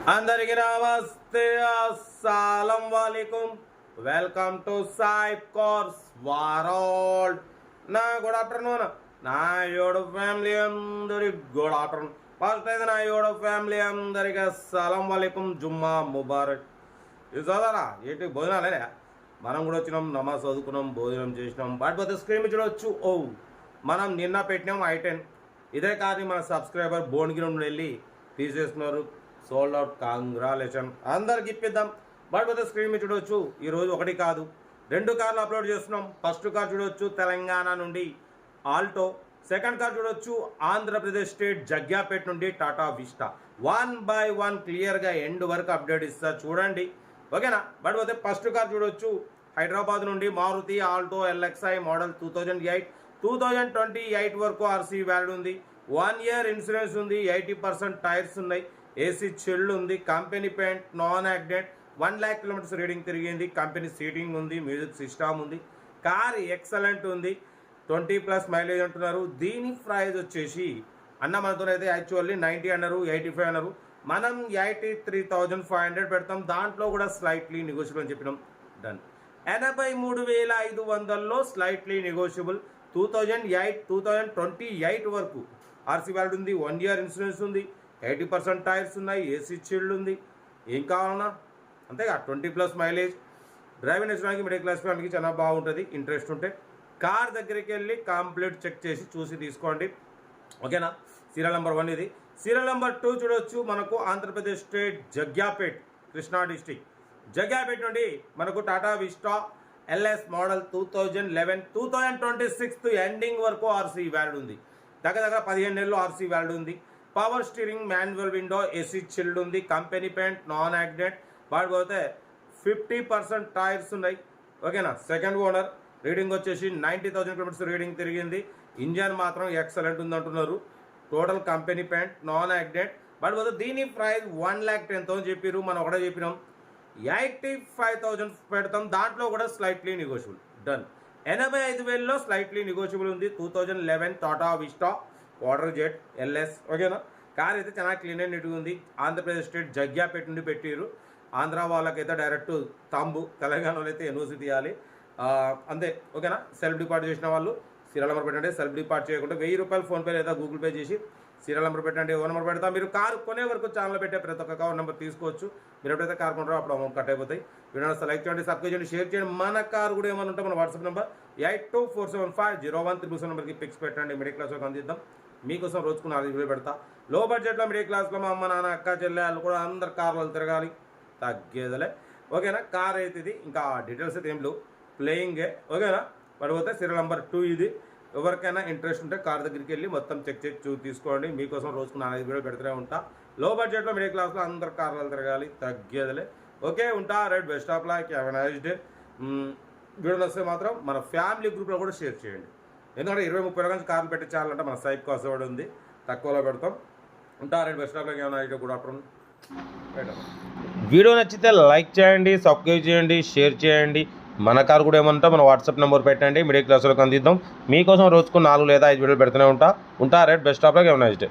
అందరికీ నమస్తే, అస్సలం వాలేకుం. Welcome to Saib cars world. నా గుడ్ ఆఫ్టర్నూన్ నా యూట్యూబ్ ఫ్యామిలీ అందరికి గుడ్ ఆఫ్టర్నూన్. ఫస్ట్ అయితే నా యూట్యూబ్ ఫ్యామిలీ అందరికి అస్సలం వాలేకుం, జుమ్మా ముబారక్. ఇది చదవరా ఏంటి భోజనాలేనా? మనం కూడా వచ్చినాం, నమాజ్ చదువుకున్నాం, భోజనం చేసినాం. బట్ స్క్రీన్ చూడవచ్చు. మనం నిన్న పెట్టినాం i10. ఇదే కానీ మన సబ్స్క్రైబర్ భువనగిరి నుండి వెళ్ళి తీసేస్తున్నారు. Sold out, congratulation. అందరికి ఇప్పిద్దాం. బట్ స్క్రీన్ మీద చూడవచ్చు. ఈరోజు ఒకటి కాదు 2 కార్లు అప్లోడ్ చేస్తున్నాం. ఫస్ట్ కార్ చూడవచ్చు తెలంగాణ నుండి ఆల్టో. సెకండ్ కార్ చూడవచ్చు ఆంధ్రప్రదేశ్ స్టేట్ జగ్యాపేట్ నుండి టాటా విస్టా. 1 by 1 క్లియర్గా ఎండ్ వరకు అప్డేట్ ఇస్తా చూడండి, ఓకేనా? బట్ ఫస్ట్ కార్ చూడవచ్చు హైదరాబాద్ నుండి మారుతి ఆల్టో LXi మోడల్ 2008. 2028 వరకు ఆర్సీ వ్యాలిడ్ ఉంది. 1 year ఇన్సూరెన్స్ ఉంది. 80% టైర్స్ ఉన్నాయి. ఏసీ చిల్డ్ ఉంది. Company paint, non accident. 1 lakh kilometers reading తిరిగింది. కంపెనీ సీటింగ్ ఉంది. మ్యూజిక్ సిస్టమ్ ఉంది. కార్ ఎక్సలెంట్ ఉంది. 20+ మైలేజ్ అంటున్నారు. దీని ప్రైస్ వచ్చేసి అన్న మనతో అయితే యాక్చువల్లీ 90 అన్నారు, 85 అన్నారు. మనం 83,500 పెడతాం. దాంట్లో కూడా స్లైట్లీ నెగోషియబుల్ అని చెప్పినాం. డన్. 83,500లో slightly negotiable. 2028 వరకు ఆర్సీ వ్యాలిడ్ ఉంది. 1 year ఇన్సూరెన్స్ ఉంది. 80% టైర్స్ ఉన్నాయి. ఏసీ చిల్డ్ ఉంది. ఏం కావాలన్నా అంతేగా. 20+ మైలేజ్. డ్రైవింగ్ నేర్చుకోవడానికి మిడిల్ క్లాస్ ఫ్యామిలీకి చాలా బాగుంటుంది. ఇంట్రెస్ట్ ఉంటే కార్ దగ్గరికి వెళ్ళి కంప్లీట్ చెక్ చేసి చూసి తీసుకోండి, ఓకేనా? సీరియల్ నెంబర్ 1 ఇది. సీరియల్ నెంబర్ 2 చూడవచ్చు. మనకు ఆంధ్రప్రదేశ్ స్టేట్ జగ్యాపేట్, కృష్ణా డిస్టిక్. జగ్యాపేట్ నుండి మనకు Tata vista LS model 2011. 2026 ending వరకు ఆర్సీ వ్యాలిడ్ ఉంది. దగ్గర 15 నెలలు ఆర్సీ వ్యాలిడ్ ఉంది. Power steering, manual window, AC chilled ఉంది. Company paint, non accident. వాడిపోతే 50% tyres ఉన్నాయి, ఓకేనా? Second owner. రీడింగ్ వచ్చేసి 90,000 kilometers రీడింగ్ తిరిగింది. ఇంజన్ మాత్రం ఎక్సలెంట్ ఉంది అంటున్నారు. Total company paint, non accident. వాడిపోతే దీని ప్రైస్ 1,10,000 చెప్పారు. మనం ఒకటే చెప్పినాం 85,000 పెడతాం. దాంట్లో కూడా స్లైట్లీ నెగోషియబుల్. డన్. 85,000లో స్లైట్లీ నెగోషియబుల్ ఉంది. 2011 Tata Vista water jet LS, ఓకేనా? కార్ అయితే చాలా క్లీన్ అండ్ నీట్గా ఉంది. ఆంధ్రప్రదేశ్ స్టేట్ జగ్యాపేట నుండి పెట్టారు. ఆంధ్ర వాళ్ళకైతే డైరెక్ట్ తాంబు, తెలంగాణలో అయితే ఎన్ఓసి తీయాలి, అంతే, ఓకేనా? సెల్ఫ్ డిపార్ట్ చేసిన వాళ్ళు సీరియల్ నెంబర్ పెట్టండి. సెల్ఫ్ డిపార్ట్ చేయకుండా 1000 రూపాయలు ఫోన్పే లేదా గూగుల్ పే చేసి సీరియల్ నెంబర్ పెట్టండి. ఓ నెంబర్ పెడతా. మీరు కారు కొనే వరకు ఛానల్ పెట్టే ప్రతి ఒక్క అకౌంట్ నెంబర్ తీసుకోవచ్చు. మీరు ఎప్పుడైతే కార్ కొంటారో అప్పుడు అమౌంట్ కట్ అయిపోతాయి. వీడియో లైక్ చేయండి, సబ్స్క్రైబ్ చేయండి, షేర్ చేయండి. మన కారు కూడా ఏమైనా ఉంటే మన వాట్సాప్ నెంబర్ 82475013 నెంబర్కి పిక్స్ పెట్టండి. మిడిల్ క్లాస్ వరకు అందిద్దాం. మీకోసం రోజుకు 4 వీడియో పెడతా. లో బడ్జెట్లో మిడిల్ క్లాస్లో మా అమ్మ నాన్న అక్క చెల్లె వాళ్ళు కూడా అందరు కార్లు తిరగాలి, తగ్గేదలే, ఓకేనా? కార్ అయితే ఇది. ఇంకా డీటెయిల్స్ అయితే ఏం లేవు, ప్లేయింగే, ఓకేనా? పడిపోతే సీరియల్ నెంబర్ 2 ఇది. ఎవరికైనా ఇంట్రెస్ట్ ఉంటే కార్ దగ్గరికి వెళ్ళి మొత్తం చెక్ తీసుకోండి. మీకోసం రోజుకు 4 వీడియో పెడుతూనే ఉంటా. లో బడ్జెట్లో మిడిల్ క్లాస్లో అందరు కార్లు తిరగాలి, తగ్గేదలే, ఓకే? ఉంటా. Right, best of luck, have a nice day. వీడియోలు వస్తే మాత్రం మన ఫ్యామిలీ గ్రూప్లో కూడా షేర్ చేయండి. ఎందుకంటే 20-30 రోజులు కార్లు పెట్టించాలంటే మన సైట్ కాస్ట్ కూడా ఉంది, తక్కువలో పెడతాం. ఉంటా. Right, best of luck, have a nice day. Good afternoon. Video నచ్చితే లైక్ చేయండి, సబ్స్క్రైబ్ చేయండి, షేర్ చేయండి. మన కారు కూడా ఏమంటా మన వాట్సాప్ నెంబర్ పెట్టండి. మిడిల్ క్లాస్లోకి అందిద్దాం. మీకోసం రోజుకు 4 లేదా 5 వీడియోలు పెడుతూనే ఉంటా. Right, best of luck, have a nice day.